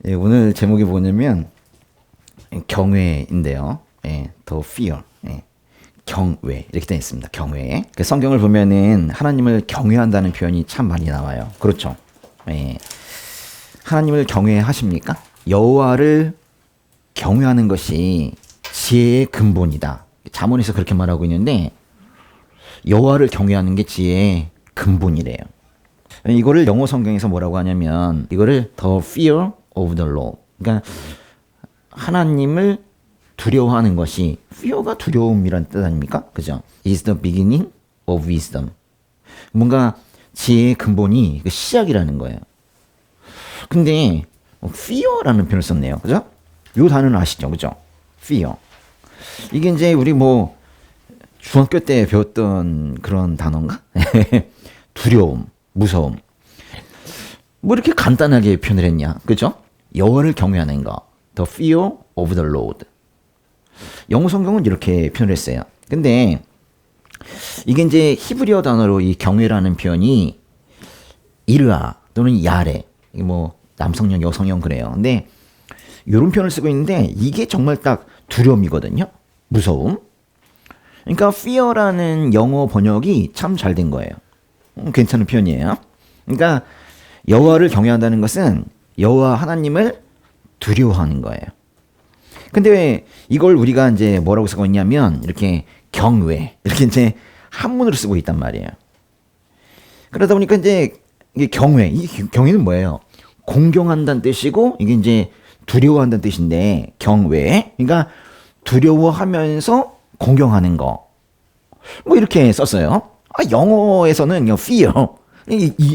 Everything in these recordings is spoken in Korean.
예, 오늘 제목이 뭐냐면 경외인데요. 예, the fear. 예, 경외 이렇게 되어 있습니다. 경외. 그 성경을 보면은 하나님을 경외한다는 표현이 참 많이 나와요. 그렇죠? 예, 하나님을 경외하십니까? 여호와를 경외하는 것이 지혜의 근본이다. 잠언에서 그렇게 말하고 있는데 여호와를 경외하는 게 지혜의 근본이래요. 이거를 영어 성경에서 뭐라고 하냐면 이거를 the fear of the Lord. 그러니까 하나님을 두려워하는 것이 fear가 두려움이란 뜻 아닙니까? 그죠? is the beginning of wisdom. 뭔가 지혜의 근본이 그 시작이라는 거예요. 근데 fear라는 표현을 썼네요. 그죠? 요 단어는 아시죠? 그죠? fear. 이게 이제 우리 뭐 중학교 때 배웠던 그런 단어인가? 두려움, 무서움. 뭐 이렇게 간단하게 표현을 했냐? 그죠? 여호와를 경외하는 거. The fear of the Lord. 영어 성경은 이렇게 표현을 했어요. 근데 이게 이제 히브리어 단어로 이 경외라는 표현이 이르아 또는 야레. 이게 뭐 남성형, 여성형 그래요. 근데 이런 표현을 쓰고 있는데 이게 정말 딱 두려움이거든요. 무서움. 그러니까 fear라는 영어 번역이 참 잘 된 거예요. 괜찮은 표현이에요. 그러니까 여호와를 경외한다는 것은 여호와 하나님을 두려워하는 거예요. 근데 왜 이걸 우리가 이제 뭐라고 쓰고 있냐면 이렇게 경외 이렇게 이제 한문으로 쓰고 있단 말이에요. 그러다 보니까 이제 이게 경외, 이 경외는 뭐예요? 공경한다는 뜻이고 이게 이제 두려워한다는 뜻인데 경외, 그러니까 두려워하면서 공경하는 거. 뭐 이렇게 썼어요. 영어에서는 fear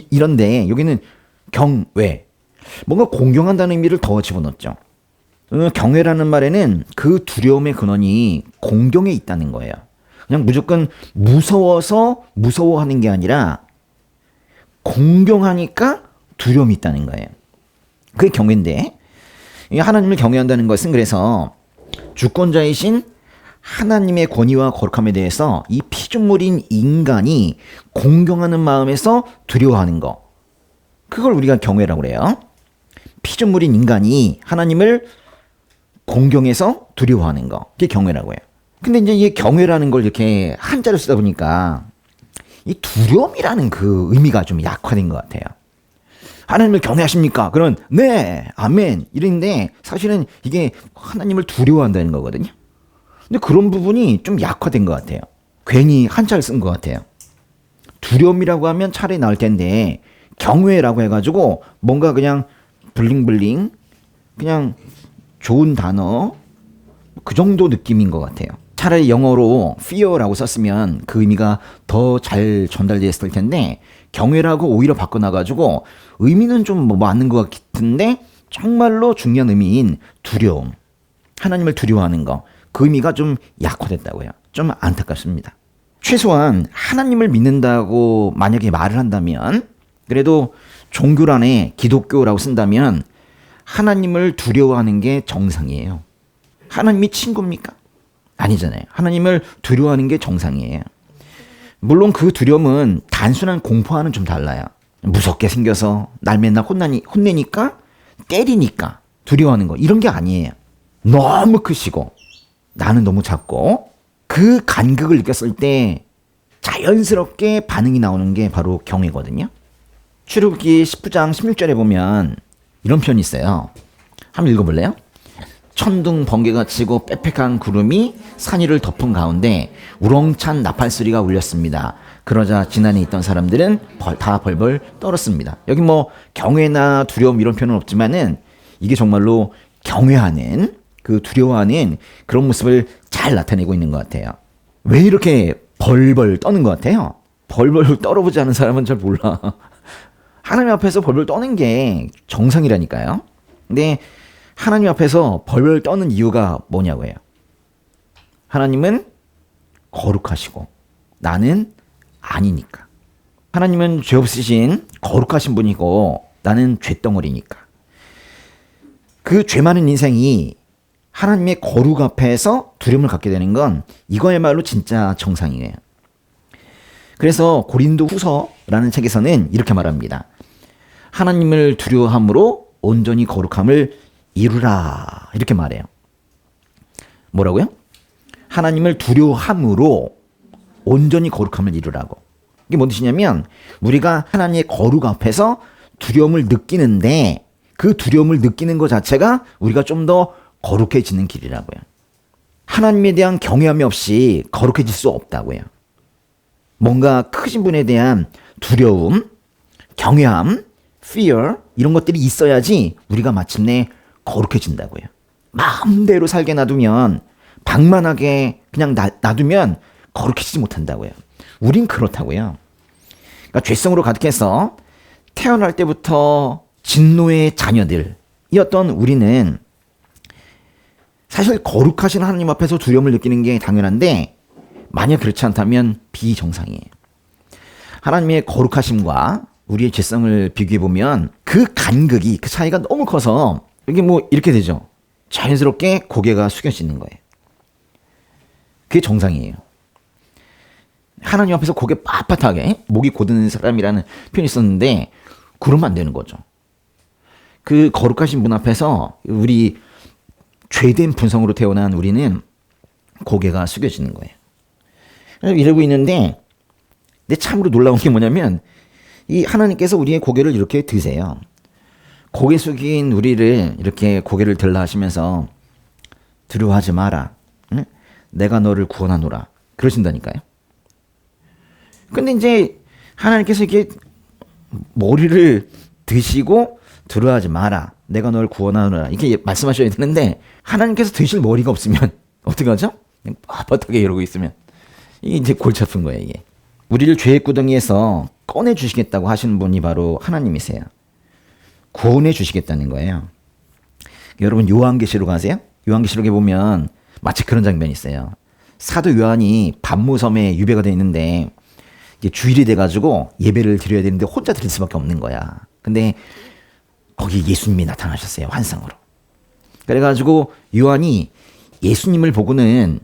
이런데 여기는 경외. 뭔가 공경한다는 의미를 더 집어넣었죠. 경외라는 말에는 그 두려움의 근원이 공경에 있다는 거예요. 그냥 무조건 무서워서 무서워하는 게 아니라 공경하니까 두려움이 있다는 거예요. 그게 경외인데 하나님을 경외한다는 것은 그래서 주권자이신 하나님의 권위와 거룩함에 대해서 이 피조물인 인간이 공경하는 마음에서 두려워하는 거. 그걸 우리가 경외라고 그래요. 피조물인 인간이 하나님을 공경해서 두려워하는 거. 그게 경외라고 해요. 근데 이제 이 경외라는 걸 이렇게 한자로 쓰다 보니까 이 두려움이라는 그 의미가 좀 약화된 것 같아요. 하나님을 경외하십니까? 그런 네, 아멘 이랬는데 사실은 이게 하나님을 두려워한다는 거거든요. 근데 그런 부분이 좀 약화된 것 같아요. 괜히 한자를 쓴 것 같아요. 두려움이라고 하면 차라리 나을 텐데 경외라고 해가지고 뭔가 그냥 블링블링 그냥 좋은 단어 그 정도 느낌인 것 같아요. 차라리 영어로 fear라고 썼으면 그 의미가 더 잘 전달됐을 텐데 경외라고 오히려 바꿔놔가지고 의미는 좀 뭐 맞는 것 같은데 정말로 중요한 의미인 두려움, 하나님을 두려워하는 거, 그 의미가 좀 약화됐다고요. 좀 안타깝습니다. 최소한 하나님을 믿는다고 만약에 말을 한다면 그래도 종교란에 기독교라고 쓴다면 하나님을 두려워하는 게 정상이에요. 하나님이 친구입니까? 아니잖아요. 하나님을 두려워하는 게 정상이에요. 물론 그 두려움은 단순한 공포와는 좀 달라요. 무섭게 생겨서 날 맨날 혼내니까 때리니까 두려워하는 거 이런 게 아니에요. 너무 크시고 나는 너무 작고 그 간극을 느꼈을 때 자연스럽게 반응이 나오는 게 바로 경외거든요. 출애굽기 19장 16절에 보면 이런 표현이 있어요. 한번 읽어볼래요? 천둥 번개가 치고 빽빽한 구름이 산 위를 덮은 가운데 우렁찬 나팔 소리가 울렸습니다. 그러자 지난해 있던 사람들은 다 벌벌 떨었습니다. 여기 뭐 경외나 두려움 이런 표현은 없지만은 이게 정말로 경외하는 그 두려워하는 그런 모습을 잘 나타내고 있는 것 같아요. 왜 이렇게 벌벌 떠는 것 같아요? 벌벌 떨어보지 않은 사람은 잘 몰라. 하나님 앞에서 벌벌 떠는 게 정상이라니까요. 근데 하나님 앞에서 벌벌 떠는 이유가 뭐냐고 해요. 하나님은 거룩하시고 나는 아니니까. 하나님은 죄 없으신 거룩하신 분이고 나는 죄덩어리니까. 그 죄 많은 인생이 하나님의 거룩 앞에서 두려움을 갖게 되는 건 이거야말로 진짜 정상이에요. 그래서 고린도 후서라는 책에서는 이렇게 말합니다. 하나님을 두려워함으로 온전히 거룩함을 이루라. 이렇게 말해요. 뭐라고요? 하나님을 두려워함으로 온전히 거룩함을 이루라고. 이게 뭔 뜻이냐면 우리가 하나님의 거룩 앞에서 두려움을 느끼는데 그 두려움을 느끼는 것 자체가 우리가 좀 더 거룩해지는 길이라고요. 하나님에 대한 경외함이 없이 거룩해질 수 없다고요. 뭔가 크신 분에 대한 두려움, 경외함, fear 이런 것들이 있어야지 우리가 마침내 거룩해진다고요. 마음대로 살게 놔두면 방만하게 그냥 놔두면 거룩해지지 못한다고요. 우린 그렇다고요. 그러니까 죄성으로 가득해서 태어날 때부터 진노의 자녀들이었던 우리는 사실 거룩하신 하나님 앞에서 두려움을 느끼는 게 당연한데 만약 그렇지 않다면 비정상이에요. 하나님의 거룩하심과 우리의 죄성을 비교해보면 그 간극이, 그 차이가 너무 커서 이게 뭐 이렇게 되죠. 자연스럽게 고개가 숙여지는 거예요. 그게 정상이에요. 하나님 앞에서 고개 빳빳하게 목이 고드는 사람이라는 표현이 있었는데 그러면 안 되는 거죠. 그 거룩하신 분 앞에서 우리 죄된 분성으로 태어난 우리는 고개가 숙여지는 거예요. 이러고 있는데 참으로 놀라운 게 뭐냐면 이 하나님께서 우리의 고개를 이렇게 드세요. 고개 숙인 우리를 이렇게 고개를 들라 하시면서 두려워하지 마라. 응? 내가 너를 구원하노라. 그러신다니까요. 근데 이제 하나님께서 이렇게 머리를 드시고 두려워하지 마라. 내가 너를 구원하노라. 이렇게 말씀하셔야 되는데 하나님께서 드실 머리가 없으면 어떡하죠? 뻣뻣하게 이러고 있으면 이게 이제 골치 아픈 거예요. 이게. 우리를 죄의 구덩이에서 꺼내 주시겠다고 하시는 분이 바로 하나님이세요. 구원해 주시겠다는 거예요. 여러분 요한계시록 아세요? 요한계시록에 보면 마치 그런 장면이 있어요. 사도 요한이 반모섬에 유배가 돼 있는데 이제 주일이 돼가지고 예배를 드려야 되는데 혼자 드릴 수밖에 없는 거야. 근데 거기 예수님이 나타나셨어요. 환상으로. 그래가지고 요한이 예수님을 보고는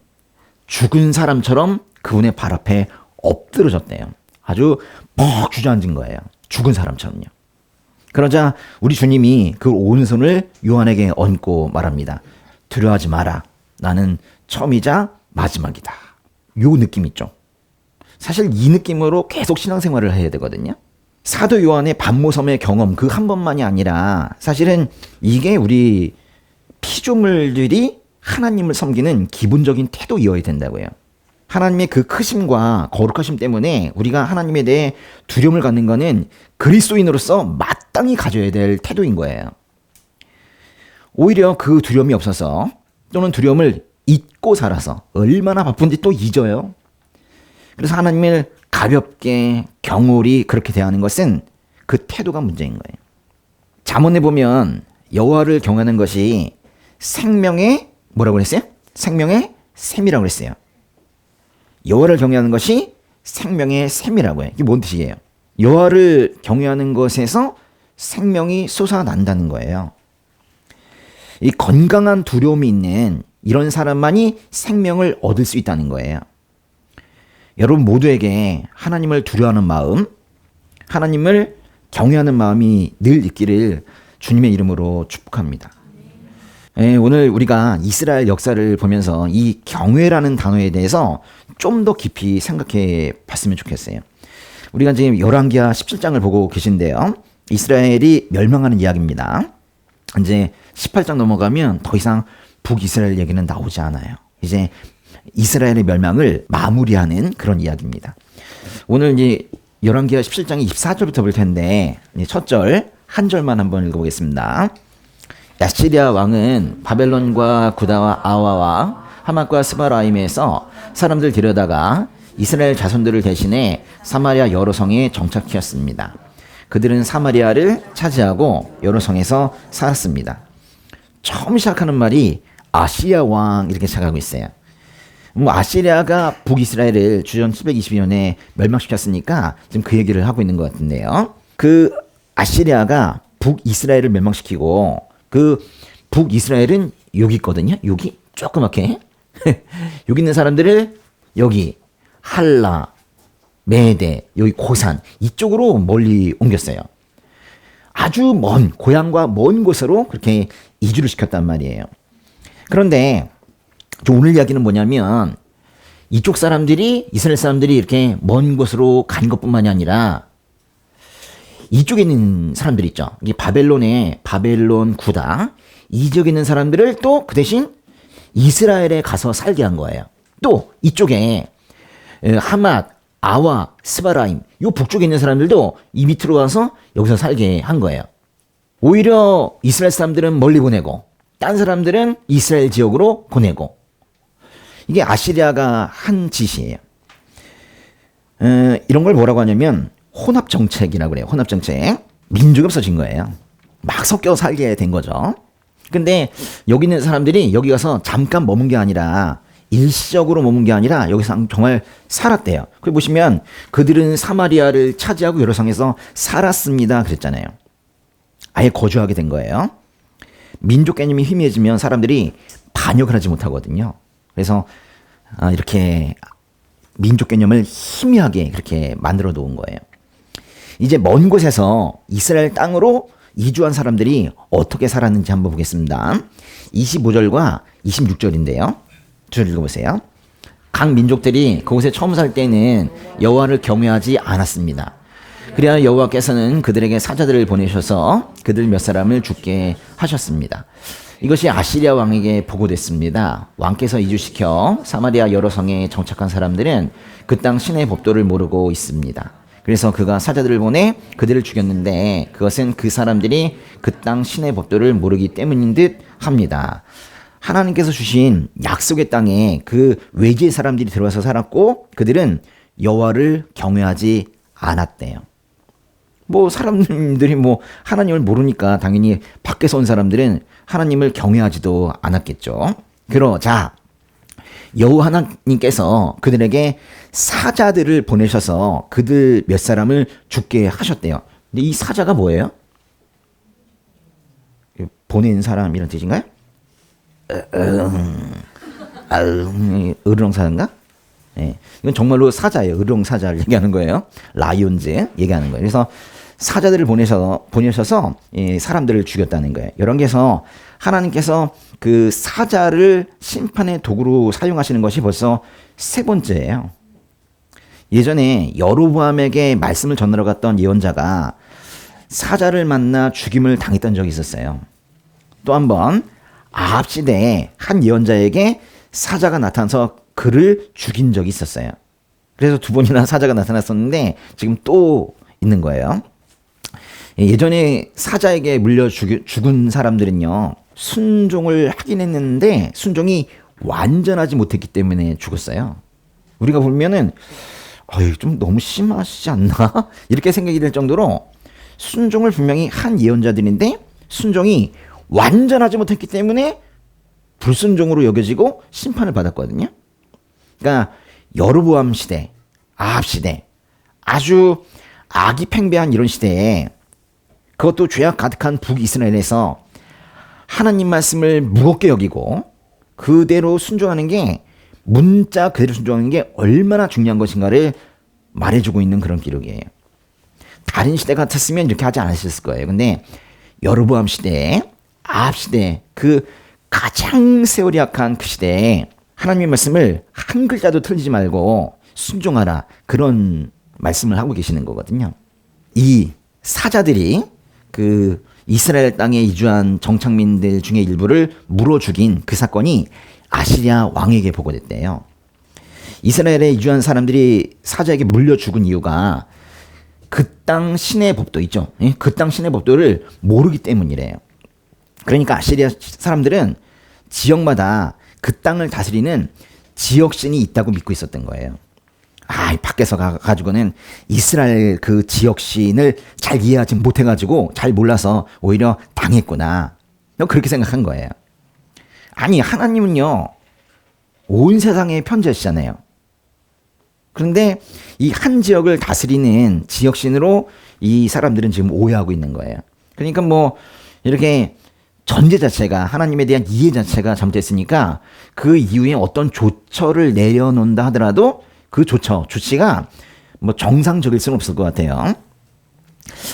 죽은 사람처럼 그분의 발 앞에 엎드러졌대요. 아주 퍽 주저앉은 거예요. 죽은 사람처럼요. 그러자 우리 주님이 그 오른손을 요한에게 얹고 말합니다. 두려워하지 마라. 나는 처음이자 마지막이다. 요 느낌 있죠. 사실 이 느낌으로 계속 신앙생활을 해야 되거든요. 사도 요한의 반모섬의 경험 그 한 번만이 아니라 사실은 이게 우리 피조물들이 하나님을 섬기는 기본적인 태도이어야 된다고요. 하나님의 그 크심과 거룩하심 때문에 우리가 하나님에 대해 두려움을 갖는 것은 그리스도인으로서 마땅히 가져야 될 태도인 거예요. 오히려 그 두려움이 없어서 또는 두려움을 잊고 살아서 얼마나 바쁜지 또 잊어요. 그래서 하나님을 가볍게 경홀히 그렇게 대하는 것은 그 태도가 문제인 거예요. 잠언에 보면 여호와를 경외하는 것이 생명의 뭐라고 그랬어요? 생명의 샘이라고 그랬어요. 여호와를 경외하는 것이 생명의 샘이라고 해요. 이게 뭔 뜻이에요? 여호와를 경외하는 것에서 생명이 솟아난다는 거예요. 이 건강한 두려움이 있는 이런 사람만이 생명을 얻을 수 있다는 거예요. 여러분 모두에게 하나님을 두려워하는 마음, 하나님을 경외하는 마음이 늘 있기를 주님의 이름으로 축복합니다. 오늘 우리가 이스라엘 역사를 보면서 이 경외라는 단어에 대해서 좀 더 깊이 생각해 봤으면 좋겠어요. 우리가 지금 열왕기하 17장을 보고 계신데요. 이스라엘이 멸망하는 이야기입니다. 이제 18장 넘어가면 더 이상 북이스라엘 얘기는 나오지 않아요. 이제 이스라엘의 멸망을 마무리하는 그런 이야기입니다. 오늘 이제 열왕기하 17장이 24절부터 볼 텐데 첫 절 한 절만 한번 읽어보겠습니다. 아시리아 왕은 바벨론과 구다와 아와와 하맛과 스바라임에서 사람들 데려다가 이스라엘 자손들을 대신해 사마리아 여러 성에 정착하였습니다. 그들은 사마리아를 차지하고 여러 성에서 살았습니다. 처음 시작하는 말이 아시리아 왕 이렇게 시작하고 있어요. 아시리아가 북이스라엘을 주전 722년에 멸망시켰으니까 지금 그 얘기를 하고 있는 것 같은데요. 그 아시리아가 북이스라엘을 멸망시키고 그 북이스라엘은 여기 있거든요. 여기 조그맣게 여기 있는 사람들을 여기 할라, 메대, 여기 고산 이쪽으로 멀리 옮겼어요. 아주 먼 고향과 먼 곳으로 그렇게 이주를 시켰단 말이에요. 그런데 오늘 이야기는 뭐냐면 이쪽 사람들이 이스라엘 사람들이 이렇게 먼 곳으로 간 것뿐만이 아니라 이쪽에 있는 사람들 있죠. 이게 바벨론 구다 이 지역에 있는 사람들을 또 그 대신 이스라엘에 가서 살게 한 거예요. 또 이쪽에 하맛, 아와, 스바라임 요 북쪽에 있는 사람들도 이 밑으로 와서 여기서 살게 한 거예요. 오히려 이스라엘 사람들은 멀리 보내고 딴 사람들은 이스라엘 지역으로 보내고 이게 아시리아가 한 짓이에요. 이런 걸 뭐라고 하냐면 혼합정책이라고 그래요. 혼합정책. 민족이 없어진 거예요. 막 섞여 살게 된 거죠. 근데 여기 있는 사람들이 여기 가서 잠깐 머문 게 아니라 일시적으로 머문 게 아니라 여기서 정말 살았대요. 그리고 보시면 그들은 사마리아를 차지하고 여러 성에서 살았습니다. 그랬잖아요. 아예 거주하게 된 거예요. 민족 개념이 희미해지면 사람들이 반역을 하지 못하거든요. 그래서 이렇게 민족 개념을 희미하게 그렇게 만들어 놓은 거예요. 이제 먼 곳에서 이스라엘 땅으로 이주한 사람들이 어떻게 살았는지 한번 보겠습니다. 25절과 26절인데요. 줄 읽어보세요. 각 민족들이 그곳에 처음 살 때는 여호와를 경외하지 않았습니다. 그래야 여호와께서는 그들에게 사자들을 보내셔서 그들 몇 사람을 죽게 하셨습니다. 이것이 아시리아 왕에게 보고됐습니다. 왕께서 이주시켜 사마리아 여러 성에 정착한 사람들은 그 땅 신의 법도를 모르고 있습니다. 그래서 그가 사자들을 보내 그들을 죽였는데 그것은 그 사람들이 그 땅 신의 법도를 모르기 때문인 듯 합니다. 하나님께서 주신 약속의 땅에 그 외지의 사람들이 들어와서 살았고 그들은 여호와를 경외하지 않았대요. 뭐 사람들이 뭐 하나님을 모르니까 당연히 밖에서 온 사람들은 하나님을 경외하지도 않았겠죠. 그러자 여호와 하나님께서 그들에게 사자들을 보내셔서 그들 몇 사람을 죽게 하셨대요. 근데 이 사자가 뭐예요? 보낸 사람 이런 뜻인가요? 으르렁사자인가? 네. 이건 정말로 사자예요. 으르렁사자를 얘기하는 거예요. 라이온즈 얘기하는 거예요. 그래서 사자들을 보내셔서 사람들을 죽였다는 거예요. 이런 게서 하나님께서 그 사자를 심판의 도구로 사용하시는 것이 벌써 세 번째예요. 예전에 여로보암에게 말씀을 전하러 갔던 예언자가 사자를 만나 죽임을 당했던 적이 있었어요. 또 한 번 아합 시대에 한 예언자에게 사자가 나타나서 그를 죽인 적이 있었어요. 그래서 두 번이나 사자가 나타났었는데 지금 또 있는 거예요. 예전에 사자에게 물려 죽은 사람들은요, 순종을 하긴 했는데 순종이 완전하지 못했기 때문에 죽었어요. 우리가 보면은 좀 너무 심하시지 않나? 이렇게 생각이 들 정도로 순종을 분명히 한 예언자들인데 순종이 완전하지 못했기 때문에 불순종으로 여겨지고 심판을 받았거든요. 그러니까 여로보암 시대, 아합 시대, 아주 악이 팽배한 이런 시대에 그것도 죄악 가득한 북이스라엘에서 하나님 말씀을 무겁게 여기고 그대로 순종하는 게 문자 그대로 순종하는 게 얼마나 중요한 것인가를 말해주고 있는 그런 기록이에요. 다른 시대 같았으면 이렇게 하지 않으셨을 거예요. 근데 여로보암 시대에 아합 시대 그 가장 세월이 약한 그 시대에 하나님의 말씀을 한 글자도 틀리지 말고 순종하라 그런 말씀을 하고 계시는 거거든요. 이 사자들이 그 이스라엘 땅에 이주한 정착민들 중에 일부를 물어 죽인 그 사건이 아시리아 왕에게 보고됐대요. 이스라엘에 이주한 사람들이 사자에게 물려 죽은 이유가 그 땅 신의 법도 있죠. 그 땅 신의 법도를 모르기 때문이래요. 그러니까 아시리아 사람들은 지역마다 그 땅을 다스리는 지역신이 있다고 믿고 있었던 거예요. 밖에서 가지고는 이스라엘 그 지역신을 잘 이해하지 못해가지고 잘 몰라서 오히려 당했구나. 그렇게 생각한 거예요. 아니, 하나님은요, 온 세상에 편지하시잖아요. 그런데 이 한 지역을 다스리는 지역신으로 이 사람들은 지금 오해하고 있는 거예요. 그러니까 뭐, 이렇게 전제 자체가, 하나님에 대한 이해 자체가 잘못됐으니까 그 이후에 어떤 조처를 내려놓는다 하더라도 그 조치가 뭐 정상적일 수는 없을 것 같아요.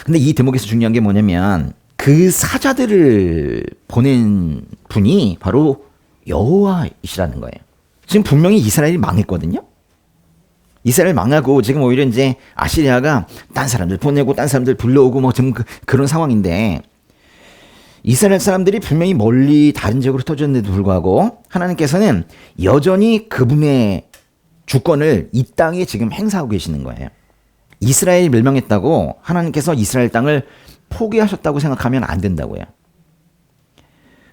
근데 이 대목에서 중요한 게 뭐냐면 그 사자들을 보낸 분이 바로 여호와이시라는 거예요. 지금 분명히 이스라엘이 망했거든요. 이스라엘 망하고 지금 오히려 이제 아시리아가 딴 사람들 보내고 딴 사람들 불러오고 뭐 지금 그런 상황인데, 이스라엘 사람들이 분명히 멀리 다른 지역으로 터졌는데도 불구하고 하나님께서는 여전히 그분의 주권을 이 땅에 지금 행사하고 계시는 거예요. 이스라엘이 멸망했다고 하나님께서 이스라엘 땅을 포기하셨다고 생각하면 안 된다고요.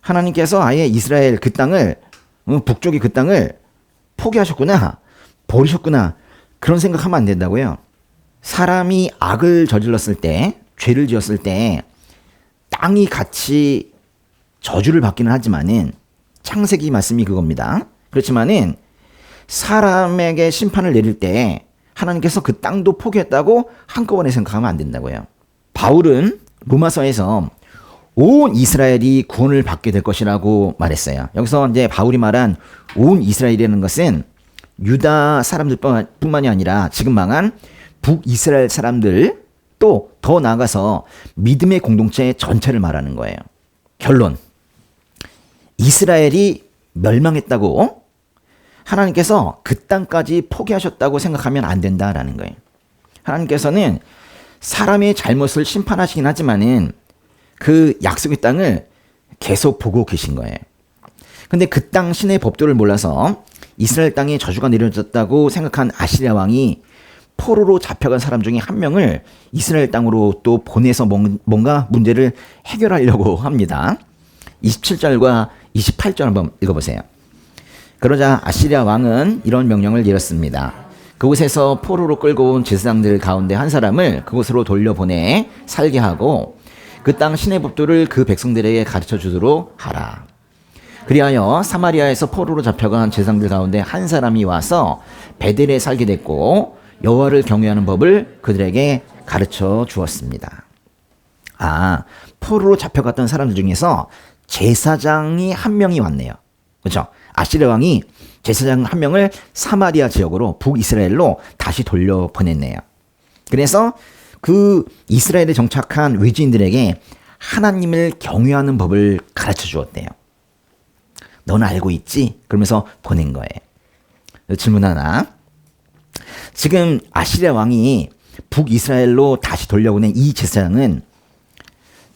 하나님께서 아예 이스라엘 그 땅을, 북쪽의 그 땅을 포기하셨구나, 버리셨구나, 그런 생각하면 안 된다고요. 사람이 악을 저질렀을 때, 죄를 지었을 때 땅이 같이 저주를 받기는 하지만은, 창세기 말씀이 그겁니다. 그렇지만은 사람에게 심판을 내릴 때 하나님께서 그 땅도 포기했다고 한꺼번에 생각하면 안 된다고요. 바울은 로마서에서 온 이스라엘이 구원을 받게 될 것이라고 말했어요. 여기서 이제 바울이 말한 온 이스라엘이라는 것은 유다 사람들뿐만이 아니라 지금 망한 북이스라엘 사람들, 또 더 나아가서 믿음의 공동체 전체를 말하는 거예요. 결론, 이스라엘이 멸망했다고 하나님께서 그 땅까지 포기하셨다고 생각하면 안 된다라는 거예요. 하나님께서는 사람의 잘못을 심판하시긴 하지만은 그 약속의 땅을 계속 보고 계신 거예요. 근데 그 땅 신의 법도를 몰라서 이스라엘 땅에 저주가 내려졌다고 생각한 아시리아 왕이 포로로 잡혀간 사람 중에 한 명을 이스라엘 땅으로 또 보내서 뭔가 문제를 해결하려고 합니다. 27절과 28절 한번 읽어보세요. 그러자 아시리아 왕은 이런 명령을 내렸습니다. 그곳에서 포로로 끌고 온 제사장들 가운데 한 사람을 그곳으로 돌려보내 살게 하고 그 땅 신의 법도를 그 백성들에게 가르쳐 주도록 하라. 그리하여 사마리아에서 포로로 잡혀간 제사장들 가운데 한 사람이 와서 베델에 살게 됐고 여호와를 경외하는 법을 그들에게 가르쳐 주었습니다. 포로로 잡혀갔던 사람들 중에서 제사장이 한 명이 왔네요. 그렇죠? 아시리아 왕이 제사장 한 명을 사마리아 지역으로 북이스라엘로 다시 돌려보냈네요. 그래서 그 이스라엘에 정착한 외지인들에게 하나님을 경외하는 법을 가르쳐 주었대요. 너는 알고 있지? 그러면서 보낸 거예요. 질문 하나. 지금 아시리아 왕이 북이스라엘로 다시 돌려보낸 이 제사장은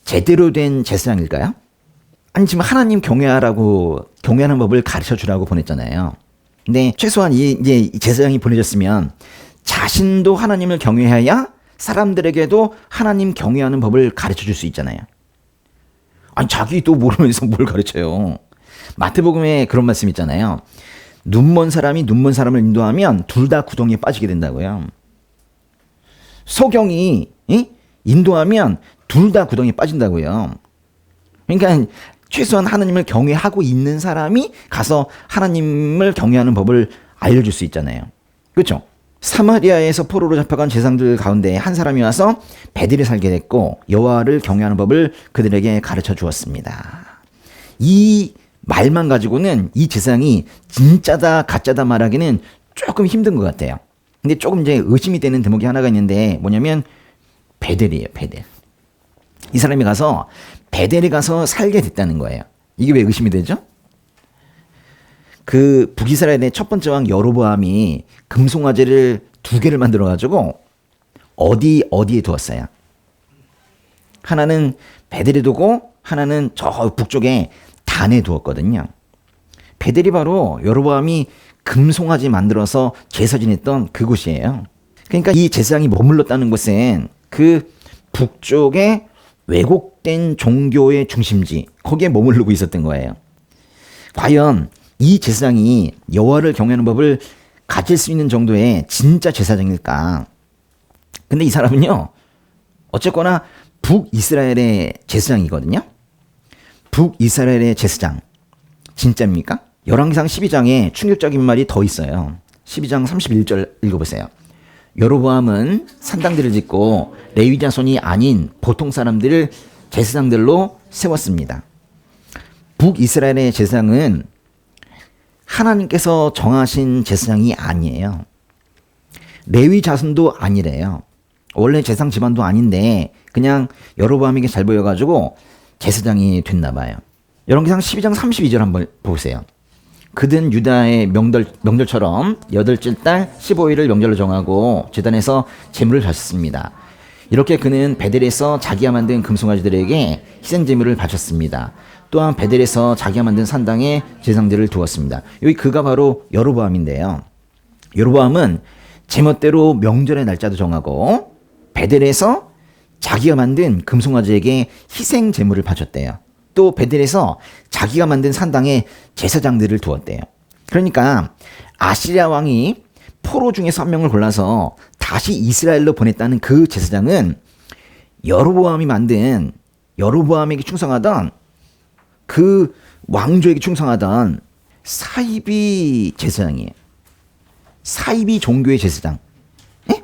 제대로 된 제사장일까요? 아니, 지금 하나님 경외하는 법을 가르쳐 주라고 보냈잖아요. 근데 최소한 이제 제사장이 보내졌으면 자신도 하나님을 경외해야 사람들에게도 하나님 경외하는 법을 가르쳐 줄 수 있잖아요. 아니, 자기도 모르면서 뭘 가르쳐요. 마태복음에 그런 말씀 있잖아요. 눈먼 사람이 눈먼 사람을 인도하면 둘 다 구덩이에 빠지게 된다고요. 소경이 인도하면 둘 다 구덩이에 빠진다고요. 그러니까 최소한 하나님을 경외하고 있는 사람이 가서 하나님을 경외하는 법을 알려줄 수 있잖아요. 그렇죠? 사마리아에서 포로로 잡혀간 제사장들 가운데 한 사람이 와서 베델에 살게 됐고 여호와를 경외하는 법을 그들에게 가르쳐 주었습니다. 이 말만 가지고는 이 제사장이 진짜다 가짜다 말하기는 조금 힘든 것 같아요. 근데 조금 이제 의심이 되는 대목이 하나가 있는데 뭐냐면 베델이에요. 베델. 이 사람이 가서 베델에 가서 살게 됐다는 거예요. 이게 왜 의심이 되죠? 그 북이스라엘의 첫 번째 왕 여로보암이 금송아지를 2개를 만들어 가지고 어디에 두었어요? 하나는 베델에 두고 하나는 저 북쪽에 단에 두었거든요. 베델이 바로 여로보암이 금송아지 만들어서 제사 지냈던 그곳이에요. 그러니까 이 제사장이 머물렀다는 곳은 그 북쪽에 왜곡된 종교의 중심지, 거기에 머무르고 있었던 거예요. 과연 이 제사장이 여호와를 경외하는 법을 가질 수 있는 정도의 진짜 제사장일까? 근데 이 사람은요, 어쨌거나 북이스라엘의 제사장이거든요. 북이스라엘의 제사장 진짜입니까? 열왕기상 12장에 충격적인 말이 더 있어요. 12장 31절 읽어보세요. 여로보암은 산당들을 짓고 레위 자손이 아닌 보통 사람들을 제사장들로 세웠습니다. 북이스라엘의 제사장은 하나님께서 정하신 제사장이 아니에요. 레위 자손도 아니래요. 원래 제사장 집안도 아닌데 그냥 여로보암에게 잘 보여가지고 제사장이 됐나 봐요. 열왕기상 12장 32절 한번 보세요. 그든 유다의 명절처럼 여덟째 달 15일을 명절로 정하고 제단에서 제물을 바쳤습니다. 이렇게 그는 베델에서 자기가 만든 금송아지들에게 희생 제물을 바쳤습니다. 또한 베델에서 자기가 만든 산당에 제사장들을 두었습니다. 여기 그가 바로 여로보암인데요. 여로보암은 제멋대로 명절의 날짜도 정하고 베델에서 자기가 만든 금송아지에게 희생 제물을 바쳤대요. 또 베델에서 자기가 만든 산당에 제사장들을 두었대요. 그러니까 아시리아 왕이 포로 중에서 한 명을 골라서 다시 이스라엘로 보냈다는 그 제사장은 여로보암에게 충성하던 그 왕조에게 충성하던 사이비 제사장이에요. 사이비 종교의 제사장. 에?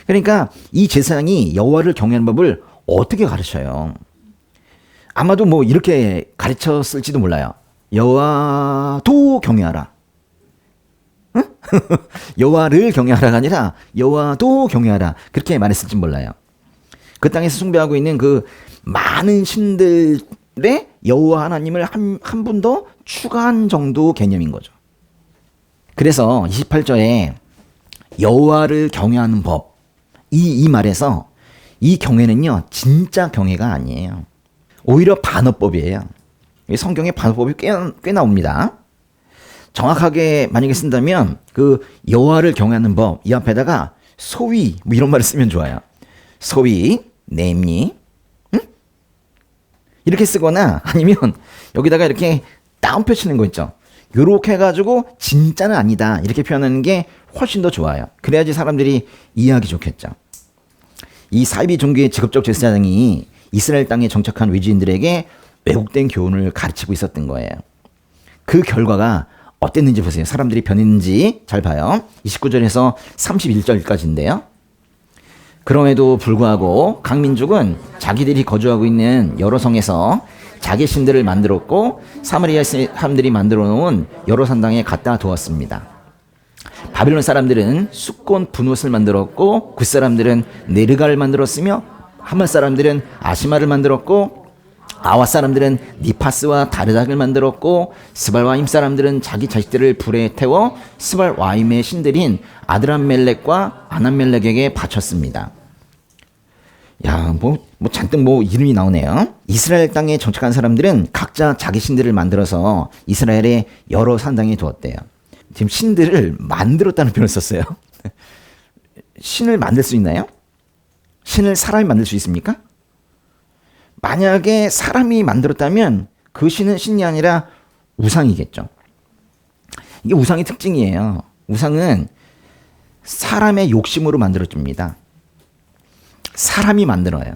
그러니까 이 제사장이 여호와를 경외하는 법을 어떻게 가르쳐요? 아마도 뭐 이렇게 가르쳤을지도 몰라요. 여호와도 경외하라. 응? 여호와를 경외하라가 아니라 여호와도 경외하라. 그렇게 말했을지 몰라요. 그 땅에서 숭배하고 있는 그 많은 신들의 여호와 하나님을 한 분 더 추가한 정도 개념인 거죠. 그래서 28절에 여호와를 경외하는 법, 이 말에서 이 경외는요 진짜 경외가 아니에요. 오히려 반어법이에요. 성경에 반어법이 꽤 나옵니다. 정확하게 만약에 쓴다면 그 여호와를 경외하는 법 이 앞에다가 소위 뭐 이런 말을 쓰면 좋아요. 소위 네임니 응? 이렇게 쓰거나 아니면 여기다가 이렇게 따옴표 치는 거 있죠. 요렇게 해가지고 진짜는 아니다 이렇게 표현하는 게 훨씬 더 좋아요. 그래야지 사람들이 이해하기 좋겠죠. 이 사이비 종교의 직업적 제사장이 이스라엘 땅에 정착한 외지인들에게 왜곡된 교훈을 가르치고 있었던 거예요. 그 결과가 어땠는지 보세요. 사람들이 변했는지 잘 봐요. 29절에서 31절까지인데요. 그럼에도 불구하고 각 민족은 자기들이 거주하고 있는 여러 성에서 자기 신들을 만들었고 사마리아 사람들이 만들어 놓은 여러 산당에 갖다 두었습니다. 바빌론 사람들은 숫곤 분옷을 만들었고 굿 사람들은 네르갈을 만들었으며 하말 사람들은 아시마를 만들었고 아와 사람들은 니파스와 다르닥을 만들었고 스발와임 사람들은 자기 자식들을 불에 태워 스발와임의 신들인 아드람멜렉과 아남멜렉에게 바쳤습니다. 야, 뭐 잔뜩 이름이 나오네요. 이스라엘 땅에 정착한 사람들은 각자 자기 신들을 만들어서 이스라엘의 여러 산당에 두었대요. 지금 신들을 만들었다는 표현을 썼어요. 신을 만들 수 있나요? 신을 사람이 만들 수 있습니까? 만약에 사람이 만들었다면 그 신은 신이 아니라 우상이겠죠. 이게 우상의 특징이에요. 우상은 사람의 욕심으로 만들어집니다. 사람이 만들어요.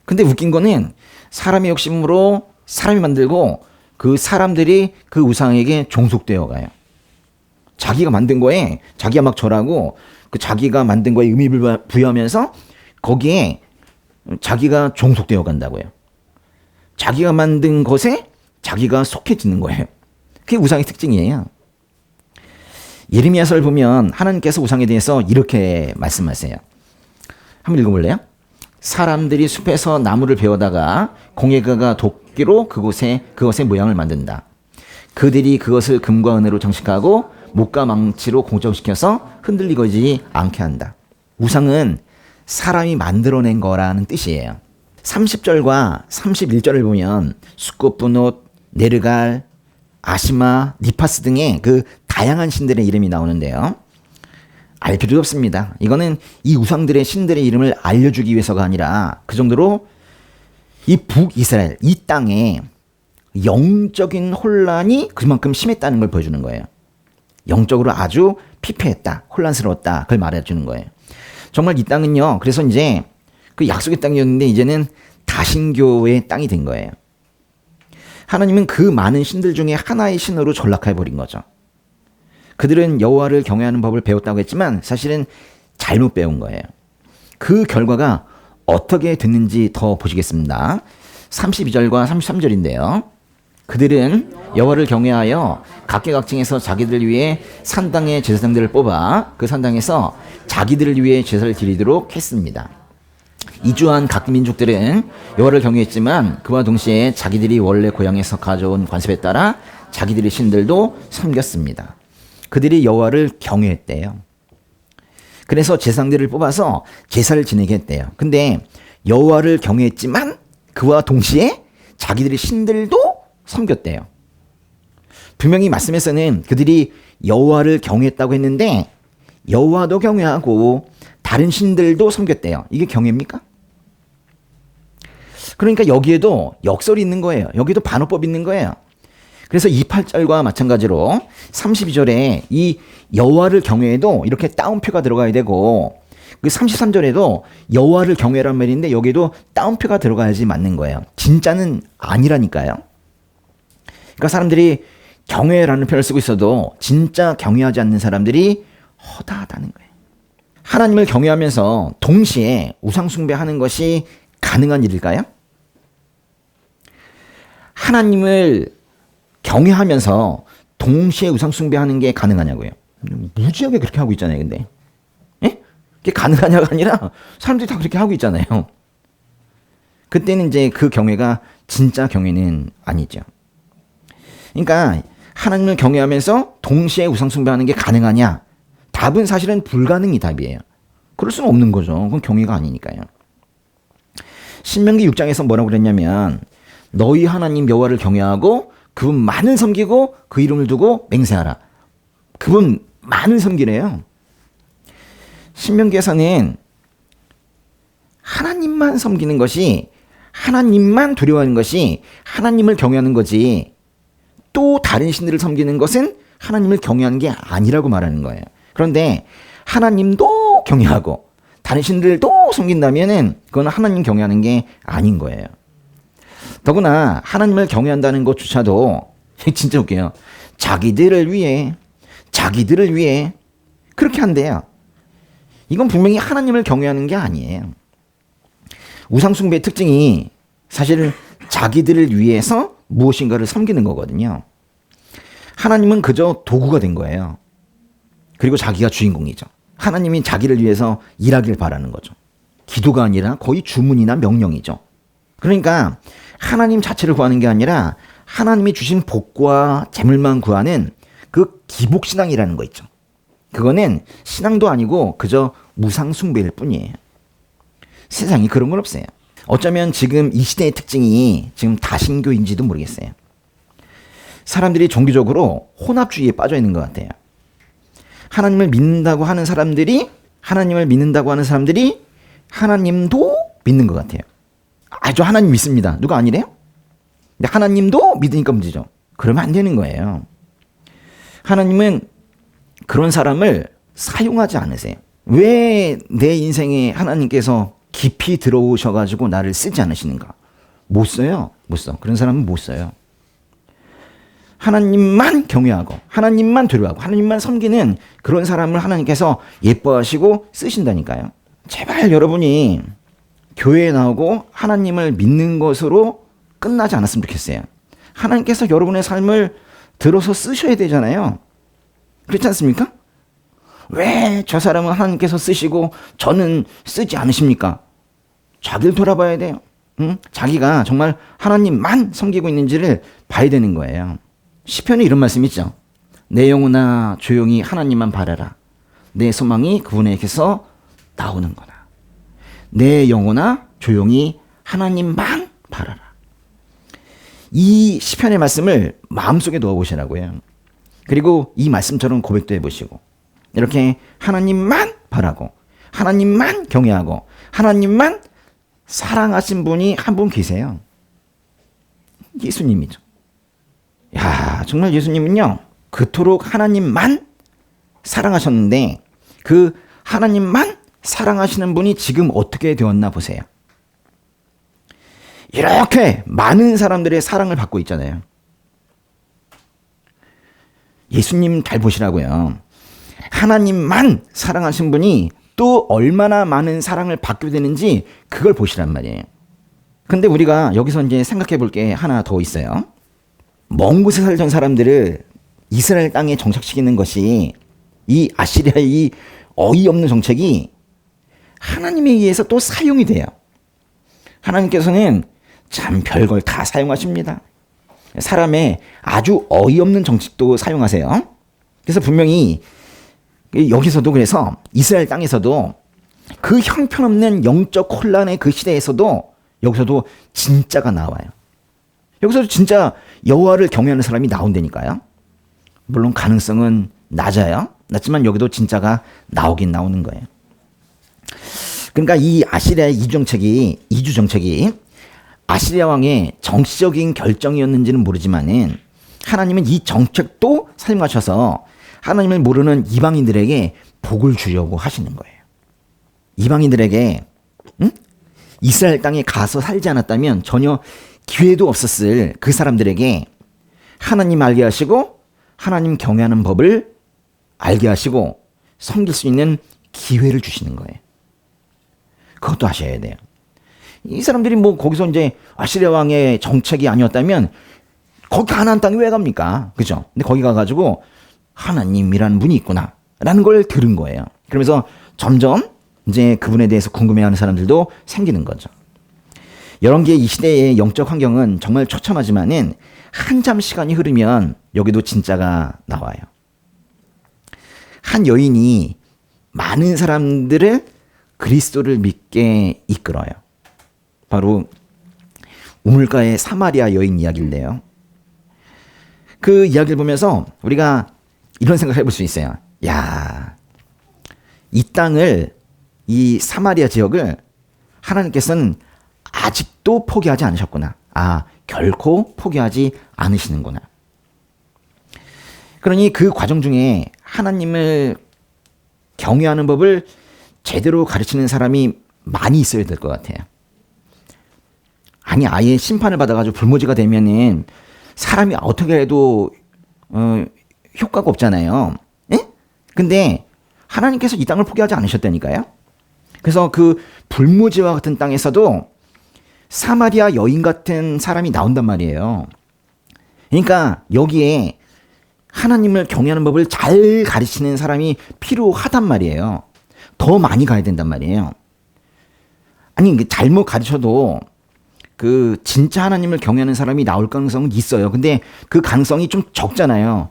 근데 웃긴 거는 사람의 욕심으로 사람이 만들고 그 사람들이 그 우상에게 종속되어 가요. 자기가 만든 거에 자기가 막 절하고 그 자기가 만든 거에 의미를 부여하면서 거기에 자기가 종속되어 간다고요. 자기가 만든 것에 자기가 속해지는 거예요. 그게 우상의 특징이에요. 예레미야서를 보면 하나님께서 우상에 대해서 이렇게 말씀하세요. 한번 읽어볼래요? 사람들이 숲에서 나무를 베어다가 공예가가 도끼로 그것의 모양을 만든다. 그들이 그것을 금과 은으로 장식하고 목과 망치로 고정시켜서 흔들리지 않게 한다. 우상은 사람이 만들어낸 거라는 뜻이에요. 30절과 31절을 보면 숫꽃분옷, 네르갈, 아시마, 니파스 등의 그 다양한 신들의 이름이 나오는데요. 알 필요도 없습니다. 이거는 이 우상들의 신들의 이름을 알려주기 위해서가 아니라 그 정도로 이 북이스라엘, 이 땅에 영적인 혼란이 그만큼 심했다는 걸 보여주는 거예요. 영적으로 아주 피폐했다, 혼란스러웠다, 그걸 말해주는 거예요. 정말 이 땅은요, 그래서 이제 그 약속의 땅이었는데 이제는 다신교의 땅이 된 거예요. 하나님은 그 많은 신들 중에 하나의 신으로 전락해버린 거죠. 그들은 여호와를 경외하는 법을 배웠다고 했지만 사실은 잘못 배운 거예요. 그 결과가 어떻게 됐는지 더 보시겠습니다. 32절과 33절인데요. 그들은 여호와를 경외하여 각계각층에서 자기들을 위해 산당의 제사장들을 뽑아 그 산당에서 자기들을 위해 제사를 드리도록 했습니다. 이주한 각 민족들은 여호와를 경외했지만 그와 동시에 자기들이 원래 고향에서 가져온 관습에 따라 자기들의 신들도 섬겼습니다. 그들이 여호와를 경외했대요. 그래서 제사장들을 뽑아서 제사를 지내게 했대요. 근데 여호와를 경외했지만 그와 동시에 자기들의 신들도 섬겼대요. 분명히 말씀에서는 그들이 여호와를 경외했다고 했는데 여호와도 경외하고 다른 신들도 섬겼대요. 이게 경외입니까? 그러니까 여기에도 역설이 있는 거예요. 여기도 반어법이 있는 거예요. 그래서 28절과 마찬가지로 32절에 이 여호와를 경외해도 이렇게 따옴표가 들어가야 되고 그 33절에도 여호와를 경외란 말인데 여기에도 따옴표가 들어가야지 맞는 거예요. 진짜는 아니라니까요. 그러니까 사람들이 경외라는 표현을 쓰고 있어도 진짜 경외하지 않는 사람들이 허다하다는 거예요. 하나님을 경외하면서 동시에 우상숭배하는 것이 가능한 일일까요? 하나님을 경외하면서 동시에 우상숭배하는 게 가능하냐고요. 무지하게 그렇게 하고 있잖아요. 근데 그게 가능하냐가 아니라 사람들이 다 그렇게 하고 있잖아요. 그때는 이제 그 경외가 진짜 경외는 아니죠. 그러니까 하나님을 경외하면서 동시에 우상숭배하는 게 가능하냐? 답은 사실은 불가능이 답이에요. 그럴 수는 없는 거죠. 그건 경외가 아니니까요. 신명기 6장에서 뭐라고 그랬냐면 너희 하나님 여호와를 경외하고 그분만을 섬기고 그 이름을 두고 맹세하라. 그분만을 섬기래요. 신명기에서는 하나님만 섬기는 것이 하나님만 두려워하는 것이 하나님을 경외하는 거지 또 다른 신들을 섬기는 것은 하나님을 경외하는 게 아니라고 말하는 거예요. 그런데 하나님도 경외하고 다른 신들도 섬긴다면은 그건 하나님 경외하는 게 아닌 거예요. 더구나 하나님을 경외한다는 것조차도 진짜 웃겨요. 자기들을 위해 그렇게 한대요. 이건 분명히 하나님을 경외하는 게 아니에요. 우상숭배의 특징이 사실 자기들을 위해서 무엇인가를 섬기는 거거든요. 하나님은 그저 도구가 된 거예요. 그리고 자기가 주인공이죠. 하나님이 자기를 위해서 일하길 바라는 거죠. 기도가 아니라 거의 주문이나 명령이죠. 그러니까 하나님 자체를 구하는 게 아니라 하나님이 주신 복과 재물만 구하는 그 기복신앙이라는 거 있죠. 그거는 신앙도 아니고 그저 우상숭배일 뿐이에요. 세상에 그런 건 없어요. 어쩌면 지금 이 시대의 특징이 지금 다신교인지도 모르겠어요. 사람들이 종교적으로 혼합주의에 빠져 있는 것 같아요. 하나님을 믿는다고 하는 사람들이 하나님도 믿는 것 같아요. 저 하나님 믿습니다. 누가 아니래요? 근데 하나님도 믿으니까 문제죠. 그러면 안 되는 거예요. 하나님은 그런 사람을 사용하지 않으세요. 왜 내 인생에 하나님께서 깊이 들어오셔가지고 나를 쓰지 않으시는가? 못 써요. 못 써. 그런 사람은 못 써요. 하나님만 경외하고 하나님만 두려워하고 하나님만 섬기는 그런 사람을 하나님께서 예뻐하시고 쓰신다니까요. 제발 여러분이 교회에 나오고 하나님을 믿는 것으로 끝나지 않았으면 좋겠어요. 하나님께서 여러분의 삶을 들어서 쓰셔야 되잖아요. 그렇지 않습니까? 왜 저 사람은 하나님께서 쓰시고 저는 쓰지 않으십니까? 자기를 돌아봐야 돼요. 자기가 정말 하나님만 섬기고 있는지를 봐야 되는 거예요. 시편에 이런 말씀이 있죠. 내 영혼아 조용히 하나님만 바라라. 내 소망이 그분에게서 나오는 거다. 내 영혼아 조용히 하나님만 바라라. 이 시편의 말씀을 마음속에 넣어보시라고요. 그리고 이 말씀처럼 고백도 해보시고 이렇게 하나님만 바라고 하나님만 경외하고 하나님만 사랑하신 분이 한 분 계세요. 예수님이죠. 야, 정말 예수님은요 그토록 하나님만 사랑하셨는데 그 하나님만 사랑하시는 분이 지금 어떻게 되었나 보세요. 이렇게 많은 사람들의 사랑을 받고 있잖아요. 예수님 잘 보시라고요. 하나님만 사랑하신 분이 또 얼마나 많은 사랑을 받게 되는지 그걸 보시란 말이에요. 근데 우리가 여기서 이제 생각해 볼 게 하나 더 있어요. 먼 곳에 살던 사람들을 이스라엘 땅에 정착시키는 것이 이 아시리아의 이 어이없는 정책이 하나님에 의해서 또 사용이 돼요. 하나님께서는 참 별걸 다 사용하십니다. 사람의 아주 어이없는 정책도 사용하세요. 그래서 분명히 여기서도 그래서 이스라엘 땅에서도 그 형편없는 영적 혼란의 그 시대에서도 여기서도 진짜가 나와요. 여기서도 진짜 여호와를 경외하는 사람이 나온다니까요. 물론 가능성은 낮아요. 낮지만 여기도 진짜가 나오긴 나오는 거예요. 그러니까 이 아시리아의 이주 정책이 아시리아 왕의 정치적인 결정이었는지는 모르지만은 하나님은 이 정책도 사용하셔서 하나님을 모르는 이방인들에게 복을 주려고 하시는 거예요. 이방인들에게 이스라엘 땅에 가서 살지 않았다면 전혀 기회도 없었을 그 사람들에게 하나님 알게 하시고 하나님 경외하는 법을 알게 하시고 섬길 수 있는 기회를 주시는 거예요. 그것도 하셔야 돼요. 이 사람들이 뭐 거기서 이제 아시리아 왕의 정책이 아니었다면 거기 가나안 땅에 왜 갑니까? 그죠? 근데 거기 가가지고 하나님이라는 분이 있구나 라는 걸 들은 거예요. 그러면서 점점 이제 그분에 대해서 궁금해하는 사람들도 생기는 거죠. 열왕기의 이 시대의 영적 환경은 정말 처참하지만은 한참 시간이 흐르면 여기도 진짜가 나와요. 한 여인이 많은 사람들을 그리스도를 믿게 이끌어요. 바로 우물가의 사마리아 여인 이야기인데요. 그 이야기를 보면서 우리가 이런 생각을 해볼 수 있어요. 야, 이 땅을, 이 사마리아 지역을 하나님께서는 아직도 포기하지 않으셨구나. 아, 결코 포기하지 않으시는구나. 그러니 그 과정 중에 하나님을 경외하는 법을 제대로 가르치는 사람이 많이 있어야 될 것 같아요. 아니, 아예 심판을 받아가지고 불모지가 되면은 사람이 어떻게 해도 효과가 없잖아요. 예? 근데 하나님께서 이 땅을 포기하지 않으셨다니까요. 그래서 그 불모지와 같은 땅에서도 사마리아 여인 같은 사람이 나온단 말이에요. 그러니까 여기에 하나님을 경외하는 법을 잘 가르치는 사람이 필요하단 말이에요. 더 많이 가야 된단 말이에요. 아니, 잘못 가르쳐도 그 진짜 하나님을 경외하는 사람이 나올 가능성은 있어요. 근데 그 가능성이 좀 적잖아요.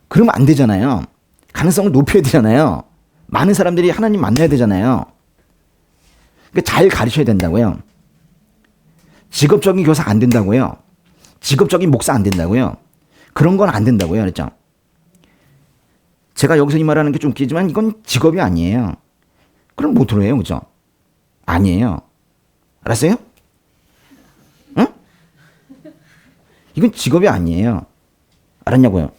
그러면 안 되잖아요. 가능성을 높여야 되잖아요. 많은 사람들이 하나님 만나야 되잖아요. 그러니까 잘 가르쳐야 된다고요. 직업적인 교사 안 된다고요. 직업적인 목사 안 된다고요. 그런 건 안 된다고요. 그랬죠? 제가 여기서 이 말하는 게 좀 웃기지만 이건 직업이 아니에요. 그럼 못 들어요. 그죠? 아니에요. 알았어요? 응? 이건 직업이 아니에요. 알았냐고요?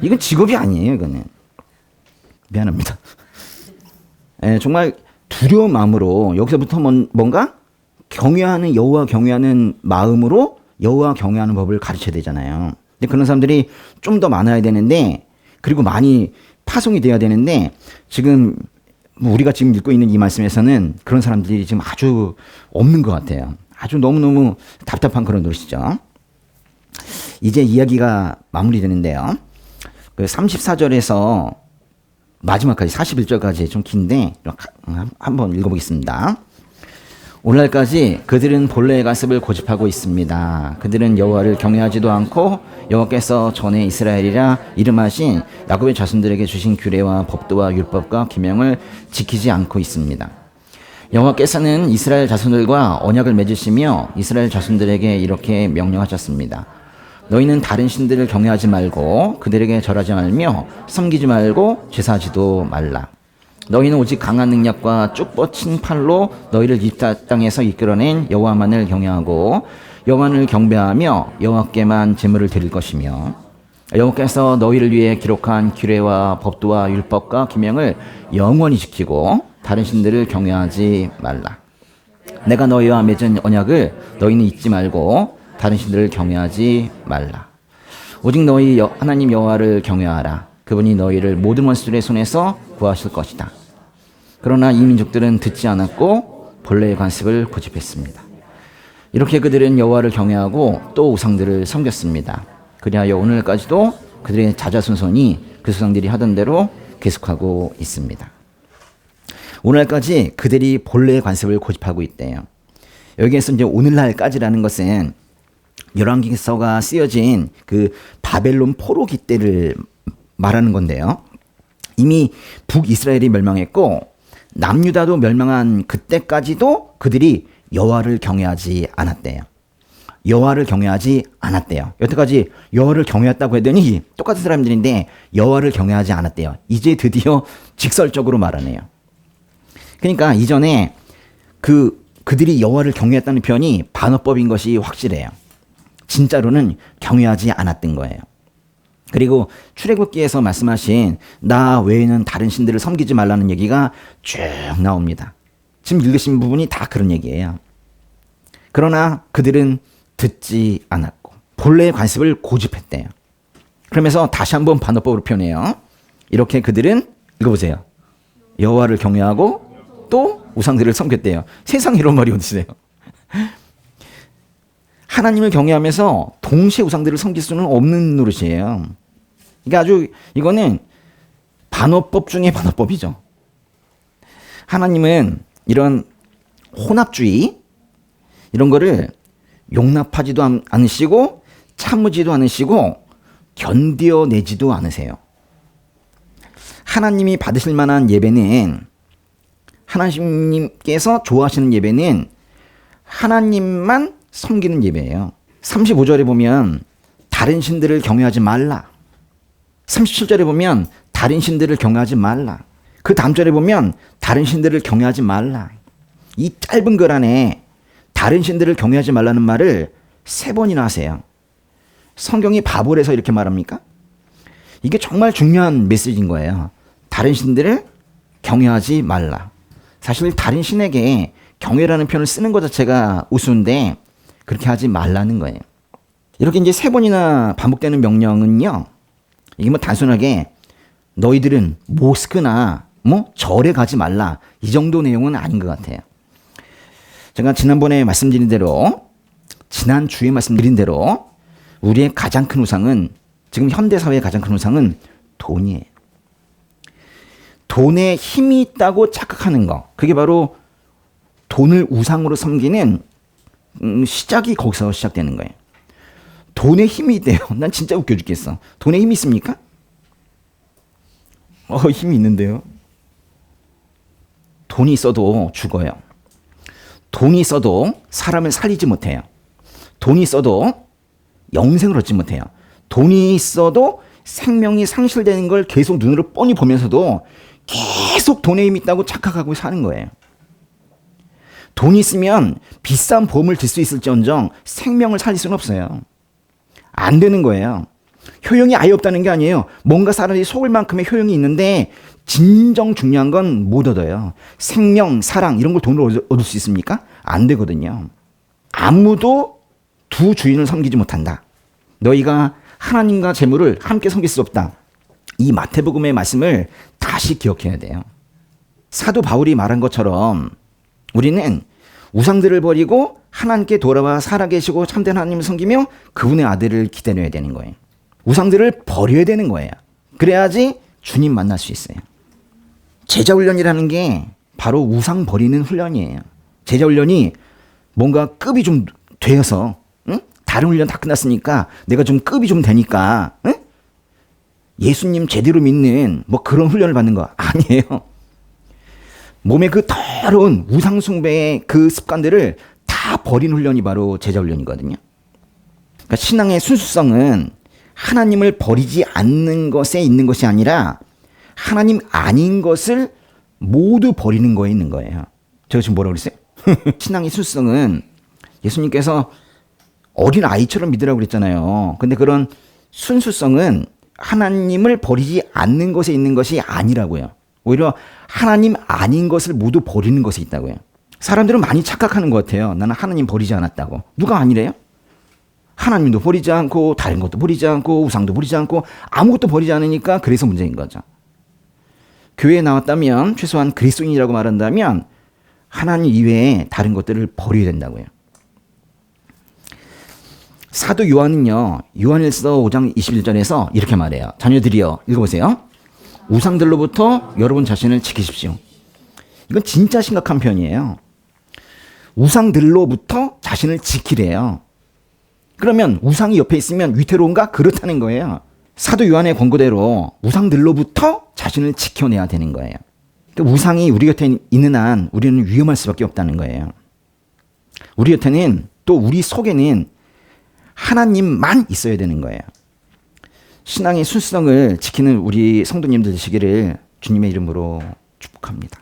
이건 직업이 아니에요. 이거는. 미안합니다. 예, 정말 두려운 마음으로 여기서부터 뭔가 경외하는, 여호와 경외하는 마음으로 여호와 경외하는 법을 가르쳐야 되잖아요. 근데 그런 사람들이 좀 더 많아야 되는데, 그리고 많이 파송이 돼야 되는데, 지금 우리가 지금 읽고 있는 이 말씀에서는 그런 사람들이 지금 아주 없는 것 같아요. 아주 너무너무 답답한 그런 노릇이죠. 이제 이야기가 마무리되는데요. 그 34절에서 마지막까지 41절까지 좀 긴데 한번 읽어보겠습니다. 오늘날까지 그들은 본래의 가습을 고집하고 있습니다. 그들은 여호와를 경외하지도 않고 여호와께서 전에 이스라엘이라 이름하신 야곱의 자손들에게 주신 규례와 법도와 율법과 계명을 지키지 않고 있습니다. 여호와께서는 이스라엘 자손들과 언약을 맺으시며 이스라엘 자손들에게 이렇게 명령하셨습니다. 너희는 다른 신들을 경외하지 말고 그들에게 절하지 말며 섬기지 말고 제사하지도 말라. 너희는 오직 강한 능력과 쭉 뻗친 팔로 너희를 이집트 땅에서 이끌어낸 여호와만을 경외하고 여호와만을 경배하며 여호와께만 제물을 드릴 것이며 여호와께서 너희를 위해 기록한 규례와 법도와 율법과 계명을 영원히 지키고 다른 신들을 경외하지 말라. 내가 너희와 맺은 언약을 너희는 잊지 말고 다른 신들을 경외하지 말라. 오직 너희 하나님 여호와를 경외하라. 그분이 너희를 모든 원수들의 손에서 구하실 것이다. 그러나 이 민족들은 듣지 않았고 본래의 관습을 고집했습니다. 이렇게 그들은 여호와를 경외하고 또 우상들을 섬겼습니다. 그리하여 오늘까지도 그들의 자자손손이 그 조상들이 하던 대로 계속하고 있습니다. 오늘날까지 그들이 본래의 관습을 고집하고 있대요. 여기에서 이제 오늘날까지라는 것은 열왕기서가 쓰여진 그 바벨론 포로기 때를 말하는 건데요. 이미 북이스라엘이 멸망했고 남유다도 멸망한 그때까지도 그들이 여호와를 경외하지 않았대요. 여호와를 경외하지 않았대요. 여태까지 여호와를 경외했다고 했더니 똑같은 사람들인데 여호와를 경외하지 않았대요. 이제 드디어 직설적으로 말하네요. 그러니까 이전에 그들이 여호와를 경외했다는 표현이 반어법인 것이 확실해요. 진짜로는 경외하지 않았던 거예요. 그리고 출애굽기에서 말씀하신 나 외에는 다른 신들을 섬기지 말라는 얘기가 쭉 나옵니다. 지금 읽으신 부분이 다 그런 얘기예요. 그러나 그들은 듣지 않았고 본래의 관습을 고집했대요. 그러면서 다시 한번 반어법으로 표현해요. 이렇게 그들은 읽어보세요. 여호와를 경외하고 또 우상들을 섬겼대요. 세상에 이런 말이 어디 있어요? 하나님을 경외하면서 동시에 우상들을 섬길 수는 없는 노릇이에요. 그러니까 아주 이거는 반어법 중에 반어법이죠. 하나님은 이런 혼합주의 이런 거를 용납하지도 않으시고 참으지도 않으시고 견뎌내지도 않으세요. 하나님이 받으실 만한 예배는 하나님께서 좋아하시는 예배는 하나님만 섬기는 예배예요. 35절에 보면 다른 신들을 경외하지 말라. 37절에 보면 다른 신들을 경외하지 말라. 그 다음 절에 보면 다른 신들을 경외하지 말라. 이 짧은 글 안에 다른 신들을 경외하지 말라는 말을 3번이나 하세요. 성경이 바보를 해서 이렇게 말합니까? 이게 정말 중요한 메시지인 거예요. 다른 신들을 경외하지 말라. 사실 다른 신에게 경외라는 표현을 쓰는 것 자체가 우스운데 그렇게 하지 말라는 거예요. 이렇게 이제 3번이나 반복되는 명령은요. 이게 뭐 단순하게 너희들은 모스크나 뭐 절에 가지 말라 이 정도 내용은 아닌 것 같아요. 제가 지난번에 말씀드린 대로 지난 주에 말씀드린 대로 우리의 가장 큰 우상은 지금 현대사회의 가장 큰 우상은 돈이에요. 돈에 힘이 있다고 착각하는 거. 그게 바로 돈을 우상으로 섬기는 시작이 거기서 시작되는 거예요. 돈에 힘이 있대요. 난 진짜 웃겨 죽겠어. 돈에 힘이 있습니까? 힘이 있는데요. 돈이 있어도 죽어요. 돈이 있어도 사람을 살리지 못해요. 돈이 있어도 영생을 얻지 못해요. 돈이 있어도 생명이 상실되는 걸 계속 눈으로 뻔히 보면서도 계속 돈에 힘이 있다고 착각하고 사는 거예요. 돈이 있으면 비싼 보험을 들 수 있을지언정 생명을 살릴 수는 없어요. 안 되는 거예요. 효용이 아예 없다는 게 아니에요. 뭔가 사람이 속을 만큼의 효용이 있는데 진정 중요한 건 못 얻어요. 생명, 사랑 이런 걸 돈으로 얻을 수 있습니까? 안 되거든요. 아무도 두 주인을 섬기지 못한다. 너희가 하나님과 재물을 함께 섬길 수 없다. 이 마태복음의 말씀을 다시 기억해야 돼요. 사도 바울이 말한 것처럼 우리는 우상들을 버리고 하나님께 돌아와 살아계시고 참된 하나님을 섬기며 그분의 아들을 기다려야 되는 거예요. 우상들을 버려야 되는 거예요. 그래야지 주님 만날 수 있어요. 제자훈련이라는 게 바로 우상 버리는 훈련이에요. 제자훈련이 뭔가 급이 좀 되어서 다른 훈련 다 끝났으니까 내가 좀 급이 좀 되니까 예수님 제대로 믿는 뭐 그런 훈련을 받는 거 아니에요. 몸의 그 더러운 우상 숭배의 그 습관들을 다 버린 훈련이 바로 제자 훈련이거든요. 그러니까 신앙의 순수성은 하나님을 버리지 않는 것에 있는 것이 아니라 하나님 아닌 것을 모두 버리는 거에 있는 거예요. 제가 지금 뭐라고 그랬어요? 신앙의 순수성은 예수님께서 어린 아이처럼 믿으라고 그랬잖아요. 근데 그런 순수성은 하나님을 버리지 않는 것에 있는 것이 아니라고요. 오히려 하나님 아닌 것을 모두 버리는 것에 있다고요. 사람들은 많이 착각하는 것 같아요. 나는 하나님 버리지 않았다고. 누가 아니래요? 하나님도 버리지 않고 다른 것도 버리지 않고 우상도 버리지 않고 아무것도 버리지 않으니까 그래서 문제인 거죠. 교회에 나왔다면 최소한 그리스도인이라고 말한다면 하나님 이외에 다른 것들을 버려야 된다고요. 사도 요한은요, 요한일서 5장 21절에서 이렇게 말해요. 자녀들이여, 읽어보세요. 우상들로부터 여러분 자신을 지키십시오. 이건 진짜 심각한 표현이에요. 우상들로부터 자신을 지키래요. 그러면 우상이 옆에 있으면 위태로운가? 그렇다는 거예요. 사도 요한의 권고대로 우상들로부터 자신을 지켜내야 되는 거예요. 그러니까 우상이 우리 곁에 있는 한 우리는 위험할 수밖에 없다는 거예요. 우리 곁에는 또 우리 속에는 하나님만 있어야 되는 거예요. 신앙의 순수성을 지키는 우리 성도님들 되시기를 주님의 이름으로 축복합니다.